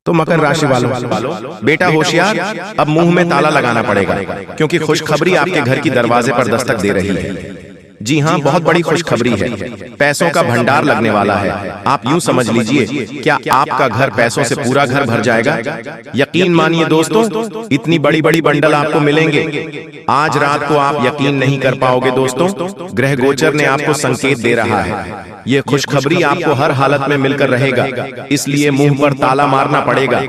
तो मकर राशि वालों, बेटा होशियार, अब मुंह में ताला लगाना पड़ेगा क्योंकि खुशखबरी आपके घर की दरवाजे पर दस्तक दे रही है। जी हाँ, बहुत बड़ी खुशखबरी है। पैसों का भंडार लगने वाला है। आप यूं समझ लीजिए, क्या आपका घर पैसों से पूरा घर भर जाएगा। यकीन मानिए दोस्तों, इतनी बड़ी बड़ी बंडल आपको मिलेंगे। आज रात को आप यकीन नहीं कर पाओगे दोस्तों। ग्रह गोचर ने आपको संकेत दे रहा है। ये खुशखबरी आपको हर हालत में मिलकर रहेगा, इसलिए मुंह पर ताला मारना पड़ेगा।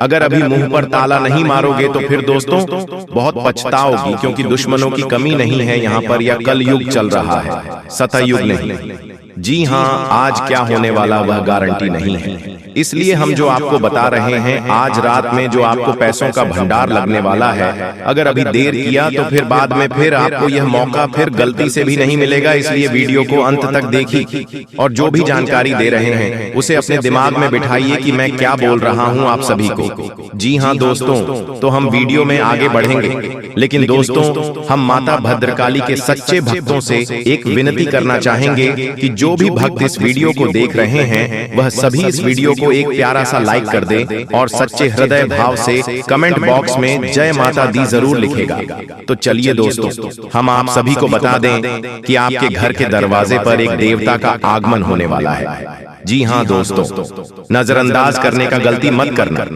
अगर अभी मुंह पर ताला नहीं मारोगे तो फिर दोस्तों बहुत पछताओगी, क्योंकि दुश्मनों की कमी नहीं है यहाँ पर। यह कल युग चल रहा है, सतयुग नहीं। जी हाँ, आज क्या होने वाला वह गारंटी नहीं है, इसलिए हम जो आपको बता रहे हैं, आज रात में जो आपको पैसों का भंडार लगने वाला है, अगर अभी देर किया तो फिर बाद में फिर आपको यह मौका फिर गलती से भी नहीं मिलेगा। इसलिए वीडियो को अंत तक देखिए और जो भी जानकारी दे रहे हैं उसे अपने दिमाग में बिठाइए कि मैं क्या बोल रहा हूं आप सभी को। जी हाँ दोस्तों, तो हम वीडियो में आगे बढ़ेंगे, लेकिन दोस्तों हम माता भद्रकाली के सच्चे भक्तों से एक विनती करना चाहेंगे कि जो भी भक्त इस वीडियो को देख रहे हैं वह सभी इस वीडियो को एक प्यारा सा लाइक कर दे और सच्चे हृदय भाव से कमेंट बॉक्स में जय माता दी जरूर लिखेगा। तो चलिए दोस्तों, हम आप सभी को बता दें कि आपके घर के दरवाजे पर एक देवता का आगमन होने वाला है। जी हाँ दोस्तों, नजरअंदाज करने का गलती मत करना,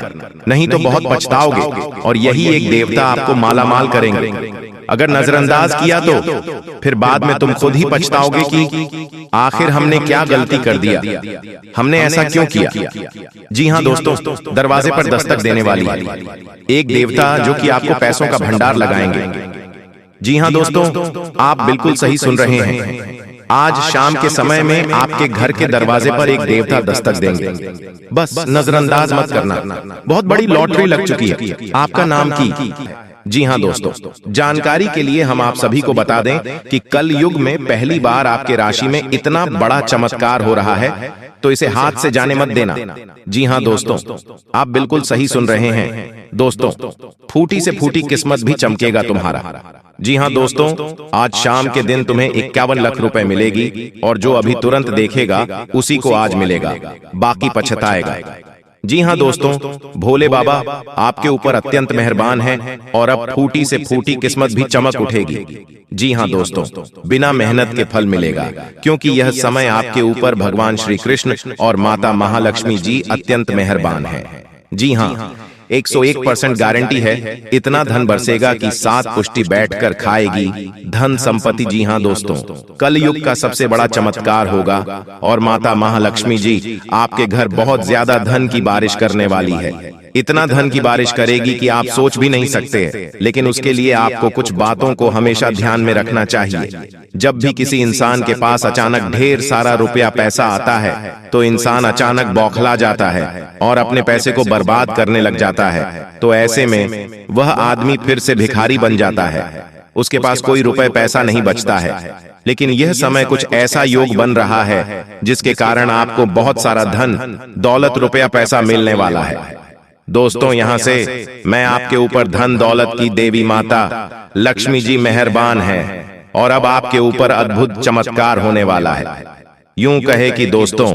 नहीं तो बहुत पछताओगे और यही एक देवता आपको मालामाल करेंगे। अगर नजरअंदाज किया तो फिर बाद में तुम खुद ही पछताओगे कि आखिर हमने क्या गलती कर दिया, हमने ऐसा क्यों किया। जी हाँ दोस्तों, दरवाजे पर दस्तक देने वाली एक देवता जो कि आपको पैसों का भंडार लगाएंगे। जी हाँ दोस्तों, आप बिल्कुल सही सुन रहे हैं। आज शाम के समय में आपके घर के दरवाजे पर एक देवता दस्तक देंगे। बस नजरअंदाज मत करना, बहुत बड़ी लॉटरी लग चुकी है आपका नाम की। जी हाँ दोस्तों, जानकारी के लिए हम आप सभी को बता दें कि कल युग में पहली बार आपके राशि में इतना बड़ा चमत्कार हो रहा है, तो इसे हाथ से जाने मत देना। जी हाँ दोस्तों, आप बिल्कुल सही सुन रहे हैं दोस्तों, फूटी से फूटी किस्मत भी चमकेगा तुम्हारा। जी हाँ दोस्तों, आज शाम के दिन तुम्हें 51 लाख रुपए मिलेगी और जो अभी तुरंत देखेगा उसी को आज मिलेगा, बाकी पछताएगा। जी हाँ दोस्तों, भोले बाबा आपके ऊपर अत्यंत मेहरबान हैं और अब फूटी से फूटी किस्मत भी चमक उठेगी। जी हाँ दोस्तों, बिना मेहनत के फल मिलेगा, क्योंकि यह समय आपके ऊपर भगवान श्री कृष्ण और माता महालक्ष्मी जी अत्यंत मेहरबान हैं। जी हाँ, 101% गारंटी है, इतना धन बरसेगा कि 7 पुष्टि बैठकर खाएगी धन संपत्ति। जी हाँ दोस्तों, कल युग का सबसे बड़ा चमत्कार होगा और माता महालक्ष्मी जी आपके घर बहुत ज्यादा धन की बारिश करने वाली है। इतना धन की बारिश करेगी कि आप सोच भी नहीं सकते। लेकिन उसके लिए आपको कुछ बातों को हमेशा ध्यान में रखना चाहिए। जब भी किसी इंसान के पास अचानक ढेर सारा रुपया पैसा आता है तो इंसान अचानक बौखला जाता है और अपने पैसे को बर्बाद करने लग जाता है। तो ऐसे में वह आदमी फिर से भिखारी बन जाता है, उसके पास कोई रुपए पैसा नहीं बचता है। लेकिन यह समय कुछ ऐसा योग बन रहा है जिसके कारण आपको बहुत सारा धन दौलत रुपया पैसा मिलने वाला है। दोस्तों, यहाँ से मैं आपके ऊपर धन दौलत की देवी माता लक्ष्मी जी मेहरबान है और अब आपके ऊपर अद्भुत चमत्कार होने वाला है। यूं कहे कि दोस्तों,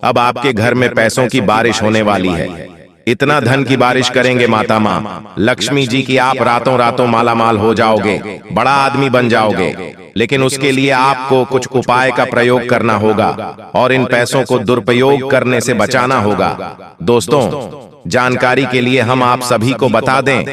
अब आपके घर में पैसों की बारिश होने वाली है। इतना धन की बारिश करेंगे माता माँ लक्ष्मी जी की आप रातों रातों मालामाल हो जाओगे, बड़ा आदमी बन जाओगे। लेकिन उसके लिए आपको कुछ उपाय का प्रयोग करना होगा और इन पैसों को दुरुपयोग करने से बचाना होगा। दोस्तों, जानकारी के लिए हम आप सभी को बता दें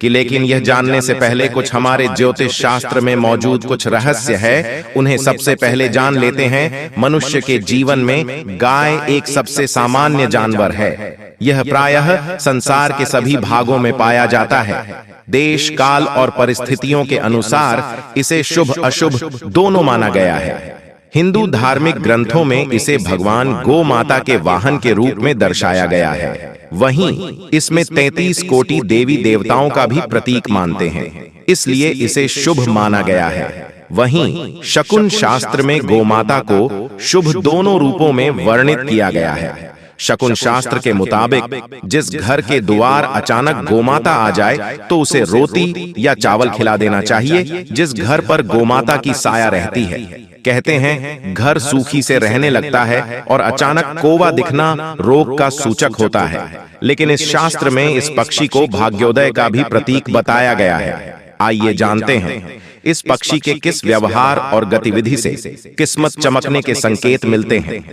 कि लेकिन यह जानने से पहले कुछ हमारे ज्योतिष शास्त्र में मौजूद कुछ रहस्य है, उन्हें सबसे पहले जान लेते हैं। मनुष्य के जीवन में गाय एक सबसे सामान्य जानवर है। यह प्रायः संसार के सभी भागों में पाया जाता है। देश काल और परिस्थितियों के अनुसार इसे शुभ अशुभ दोनों माना गया है। हिंदू धार्मिक ग्रंथों में इसे भगवान गौ माता के वाहन के रूप में दर्शाया गया है। वहीं इसमें 33 कोटि देवी देवताओं का भी प्रतीक मानते हैं, इसलिए इसे शुभ माना गया है। वहीं शकुन शास्त्र में गोमाता को शुभ दोनों रूपों में वर्णित किया गया है। शकुन शास्त्र के मुताबिक जिस घर के द्वार अचानक गोमाता आ जाए तो उसे रोटी या चावल खिला देना चाहिए। जिस घर पर गोमाता की साया रहती है, कहते हैं घर सूखी से रहने लगता है और अचानक कौवा दिखना रोग का सूचक होता है। लेकिन इस शास्त्र में इस पक्षी को भाग्योदय का भी प्रतीक बताया गया है। आइए जानते हैं इस पक्षी के किस व्यवहार और गतिविधि से किस्मत चमकने के संकेत मिलते हैं।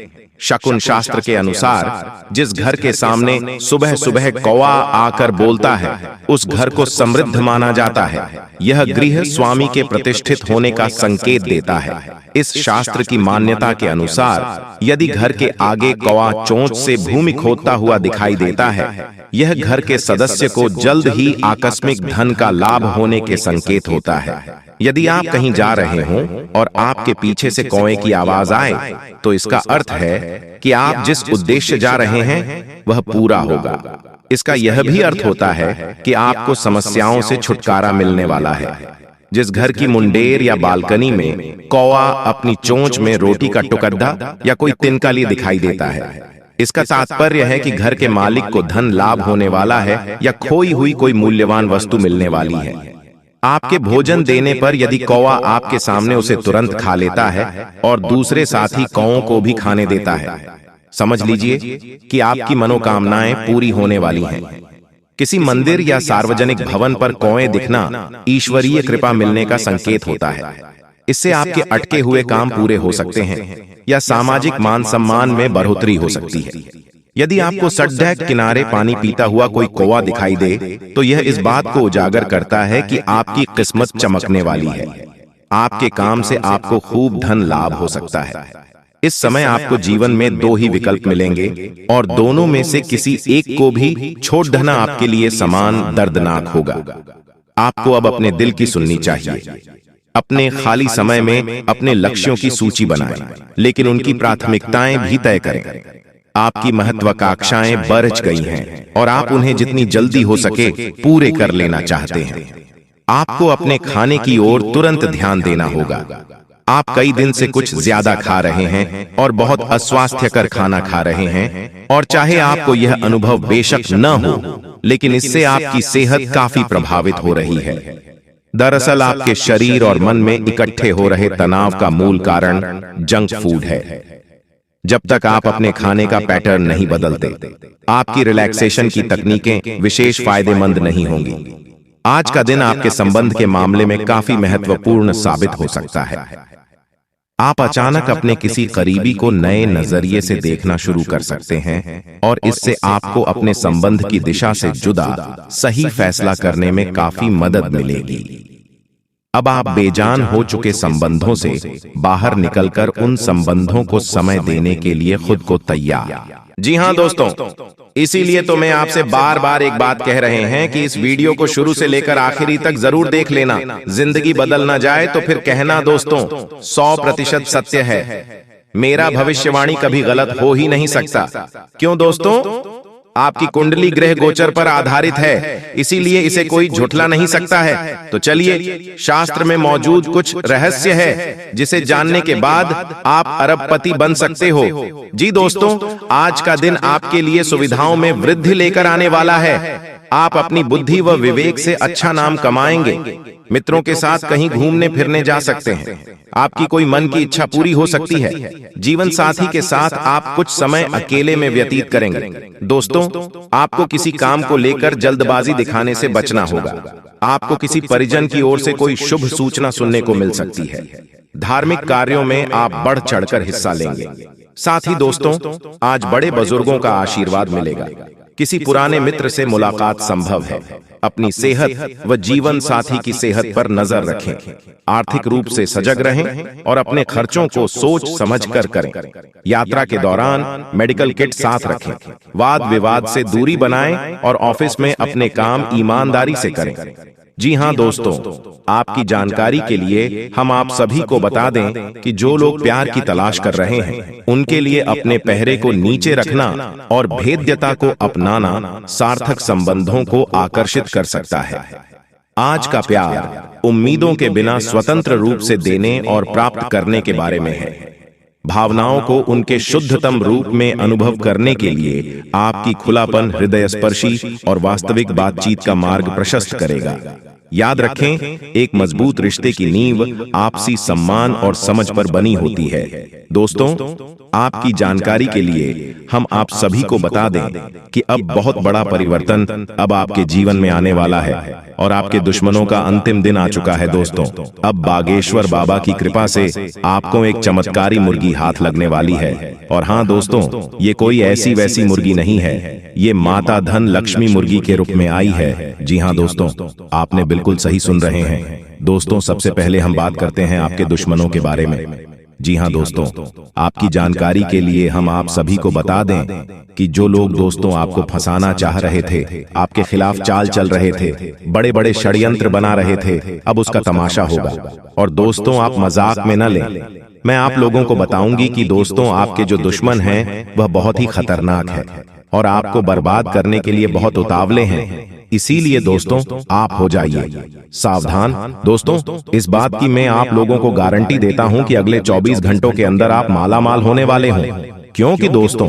शकुन शास्त्र के अनुसार जिस घर के सामने सुबह सुबह कौवा आकर बोलता है, उस घर को समृद्ध माना जाता है। यह गृह स्वामी के प्रतिष्ठित होने का संकेत देता है। इस शास्त्र की मान्यता के अनुसार यदि घर के आगे कौवा चोंच से भूमि खोदता हुआ दिखाई देता है, यह घर के सदस्य को जल्द ही आकस्मिक धन का लाभ होने के संकेत होता है। यदि आप कहीं जा रहे हों और आपके पीछे से कौवे की आवाज आए, तो इसका अर्थ है कि आप जिस उद्देश्य जा रहे हैं वह पूरा होगा। इसका यह भी अर्थ होता है कि आपको समस्याओं से छुटकारा मिलने वाला है। जिस घर की मुंडेर या बालकनी में कौवा अपनी चोंच में रोटी का टुकड़ा या कोई तिनका लिए दिखाई देता है, इसका तात्पर्य है कि घर के मालिक को धन लाभ होने वाला है या खोई हुई कोई मूल्यवान वस्तु मिलने वाली है। आपके भोजन देने पर यदि कौवा आपके सामने उसे तुरंत खा लेता है और दूसरे साथी कौवों को भी खाने देता है, समझ लीजिए कि आपकी मनोकामनाएं पूरी होने वाली हैं। किसी मंदिर या सार्वजनिक भवन पर कौवे दिखना ईश्वरीय कृपा मिलने का संकेत होता है। इससे आपके अटके हुए काम पूरे हो सकते हैं या सामाजिक मान सम्मान में बढ़ोतरी हो सकती है। यदि आपको सड़क किनारे पानी पीता हुआ कोई कौवा दिखाई दे, तो यह इस बात को उजागर करता है कि आपकी किस्मत चमकने वाली है। आपके काम से आपको खूब धन लाभ हो सकता है। इस समय आपको जीवन में दो ही विकल्प मिलेंगे और दोनों में से किसी एक को भी छोड़ देना आपके लिए समान दर्दनाक होगा। आपको अब अपने दिल की सुननी चाहिए। अपने खाली समय में अपने लक्ष्यों की सूची बनाएं, लेकिन उनकी प्राथमिकताएं भी तय करें। आपकी महत्वाकांक्षाएं बढ़ गई हैं और आप उन्हें जितनी जल्दी हो सके पूरे कर लेना चाहते हैं। आपको अपने खाने की ओर तुरंत ध्यान देना होगा। आप कई दिन से कुछ ज्यादा खा रहे हैं और बहुत अस्वास्थ्यकर खाना खा रहे हैं, और चाहे आपको यह अनुभव बेशक न हो, लेकिन इससे आपकी सेहत काफी प्रभावित हो रही है। दरअसल आपके शरीर और मन में इकट्ठे हो रहे तनाव का मूल कारण जंक फूड है। जब तक आप अपने खाने का पैटर्न नहीं बदलते, आपकी रिलैक्सेशन की तकनीकें विशेष फायदेमंद नहीं होंगी। आज का दिन आपके संबंध के मामले में काफी महत्वपूर्ण साबित हो सकता है। आप अचानक अपने किसी करीबी को नए नजरिए से देखना शुरू कर सकते हैं और इससे आपको अपने संबंध की दिशा से जुदा सही फैसला करने में काफी मदद मिलेगी। अब आप बेजान हो चुके संबंधों से बाहर निकलकर उन संबंधों को समय देने के लिए खुद को तैयार। जी हाँ दोस्तों, इसीलिए तो मैं आपसे बार बार एक बात कह रहे हैं कि इस वीडियो को शुरू से लेकर आखिरी तक जरूर देख लेना। जिंदगी बदल ना जाए तो फिर कहना दोस्तों 100% सत्य है। मेरा भविष्यवाणी कभी गलत हो ही नहीं सकता। क्यों दोस्तों? आपकी कुंडली ग्रह गोचर पर आधारित है, इसीलिए इसे कोई झुठला नहीं सकता है। तो चलिए, शास्त्र में मौजूद कुछ रहस्य है जिसे जानने के बाद आप अरबपति बन सकते हो। जी दोस्तों, आज का दिन आपके लिए सुविधाओं में वृद्धि लेकर आने वाला है। आप अपनी बुद्धि व विवेक से अच्छा नाम कमाएंगे। मित्रों के साथ कहीं घूमने फिरने जा सकते हैं। आपकी कोई मन की इच्छा पूरी हो सकती है। जीवन साथी के साथ आप कुछ समय अकेले में व्यतीत करेंगे। दोस्तों, आपको किसी काम को लेकर जल्दबाजी दिखाने से बचना होगा। आपको किसी परिजन की ओर से कोई शुभ सूचना सुनने को मिल सकती है। धार्मिक कार्यों में आप बढ़ चढ़कर हिस्सा लेंगे। साथ ही दोस्तों, आज बड़े बुजुर्गों का आशीर्वाद मिलेगा। किसी पुराने मित्र से मुलाकात संभव है। अपनी सेहत व जीवन साथी की सेहत पर नजर रखें। आर्थिक रूप से सजग रहें और अपने खर्चों को सोच समझकर करें। यात्रा के दौरान मेडिकल किट साथ रखें। वाद विवाद से दूरी बनाएं और ऑफिस में अपने काम ईमानदारी से करें। जी हाँ दोस्तों, आपकी जानकारी के लिए हम आप सभी को बता दें कि जो लोग प्यार की तलाश कर रहे हैं, उनके लिए अपने पहरे को नीचे रखना और भेद्यता को अपनाना सार्थक संबंधों को आकर्षित कर सकता है। आज का प्यार उम्मीदों के बिना स्वतंत्र रूप से देने और प्राप्त करने के बारे में है। भावनाओं को उनके शुद्धतम रूप में अनुभव करने के लिए आपकी खुलापन हृदय स्पर्शी और वास्तविक बातचीत का मार्ग प्रशस्त करेगा। याद रखें, एक मजबूत रिश्ते की नींव आपसी सम्मान और समझ पर बनी होती है। दोस्तों, आपकी जानकारी के लिए हम आप सभी को बता दें कि अब बहुत बड़ा परिवर्तन अब आपके जीवन में आने वाला है और आपके दुश्मनों का अंतिम दिन आ चुका है। दोस्तों, अब बागेश्वर बाबा की कृपा से आपको एक चमत्कारी मुर्गी हाथ लगने वाली है। और हाँ दोस्तों, ये कोई ऐसी वैसी मुर्गी नहीं है, ये माता धन लक्ष्मी मुर्गी के रूप में आई है। जी हाँ दोस्तों, आपने बिल्कुल सही सुन रहे हैं। दोस्तों, सबसे पहले हम बात करते हैं आपके दुश्मनों के बारे में। जी हाँ दोस्तों, आपकी जानकारी के लिए हम आप सभी को बता दें कि जो लोग दोस्तों आपको फंसाना चाह रहे थे, आपके खिलाफ चाल चल रहे थे, बड़े बड़े षड्यंत्र बना रहे थे, अब उसका तमाशा होगा। और दोस्तों, आप मजाक में न लें। मैं आप लोगों को बताऊंगी कि दोस्तों, आपके जो दुश्मन हैं वह बहुत ही खतरनाक है और आपको बर्बाद करने के लिए बहुत उतावले हैं। इसीलिए दोस्तों, आप हो जाइए सावधान। दोस्तों, इस बात की मैं आप लोगों को गारंटी देता हूं कि अगले 24 घंटों के अंदर आप मालामाल होने वाले हों, क्योंकि दोस्तों,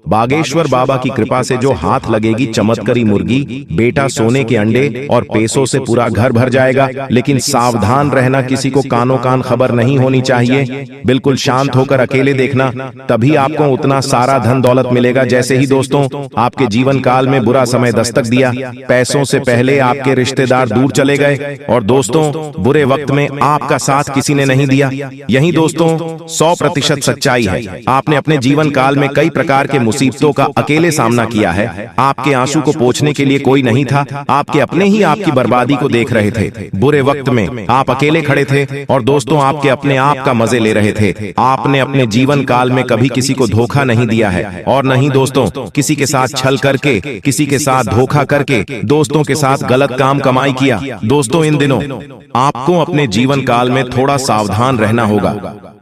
बागेश्वर बाबा की कृपा से जो हाथ लगेगी चमत्कारी मुर्गी, बेटा सोने के अंडे और पैसों से पूरा घर भर जाएगा। लेकिन सावधान रहना, किसी को कानों कान खबर नहीं होनी चाहिए। बिल्कुल शांत होकर अकेले देखना, तभी आपको उतना सारा धन दौलत मिलेगा। जैसे ही दोस्तों आपके जीवन काल में बुरा समय दस्तक दिया, पैसों से पहले आपके रिश्तेदार दूर चले गए और दोस्तों बुरे वक्त में आपका साथ किसी ने नहीं दिया। यही दोस्तों 100% सच्चाई है। आपने अपने जीवन काल में कई प्रकार के मुसीबतों का अकेले सामना किया है। आपके आंसू को पोंछने के लिए कोई नहीं था, आपके अपने ही आपकी बर्बादी को देख रहे थे। बुरे वक्त में आप अकेले खड़े थे और दोस्तों आपके अपने आप का मजे ले रहे थे। आपने अपने जीवन काल में कभी किसी को धोखा नहीं दिया है और नहीं दोस्तों किसी के साथ छल करके, किसी के साथ धोखा करके, दोस्तों के साथ गलत काम कमाई किया। दोस्तों, इन दिनों आपको अपने जीवन काल में थोड़ा सावधान रहना होगा,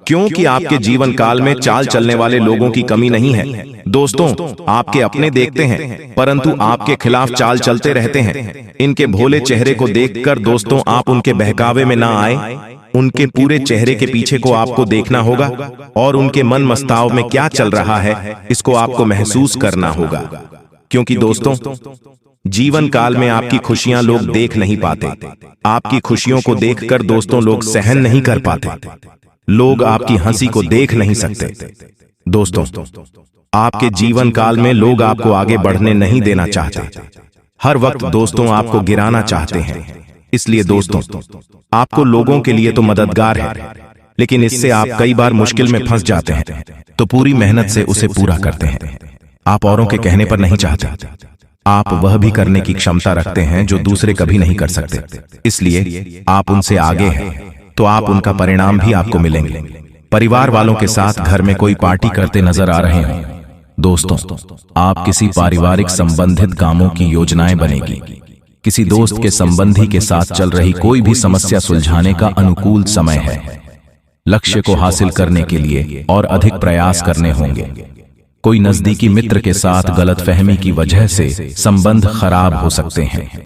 क्योंकि आपके जीवन काल में चाल चलने वाले लोगों की कमी नहीं है। दोस्तों, आपके अपने देखते हैं परंतु आपके खिलाफ चाल चलते रहते हैं। इनके भोले चेहरे को देखकर दोस्तों आप उनके बहकावे में ना आए। उनके पूरे चेहरे के पीछे को आपको देखना होगा और उनके मन मस्ताव में क्या चल रहा है इसको आपको महसूस करना होगा। क्योंकि दोस्तों, जीवन काल में आपकी खुशियां लोग देख नहीं पाते। आपकी खुशियों को देखकर दोस्तों लोग सहन नहीं कर पाते। लोग आपकी हंसी को देख नहीं सकते। दोस्तों, आपके जीवन काल में लोग आपको आगे बढ़ने नहीं देना चाहते। हर वक्त दोस्तों आपको गिराना चाहते हैं। इसलिए दोस्तों, आपको लोगों के लिए तो मददगार है, लेकिन इससे आप कई बार मुश्किल में फंस जाते हैं, तो पूरी मेहनत से उसे पूरा करते हैं। आप औरों के कहने पर नहीं चाहते, आप वह भी करने की क्षमता रखते हैं जो दूसरे कभी नहीं कर सकते। इसलिए आप उनसे आगे हैं, तो आप उनका परिणाम भी आपको मिलेंगे। परिवार वालों के साथ घर में कोई पार्टी करते नजर आ रहे हैं। दोस्तों, आप किसी पारिवारिक संबंधित कामों की योजनाएं बनेगी। किसी दोस्त के संबंधी के साथ चल रही कोई भी समस्या सुलझाने का अनुकूल समय है। लक्ष्य को हासिल करने के लिए और अधिक प्रयास करने होंगे। कोई नजदीकी मित्र के साथ गलतफहमी की वजह से संबंध खराब हो सकते हैं।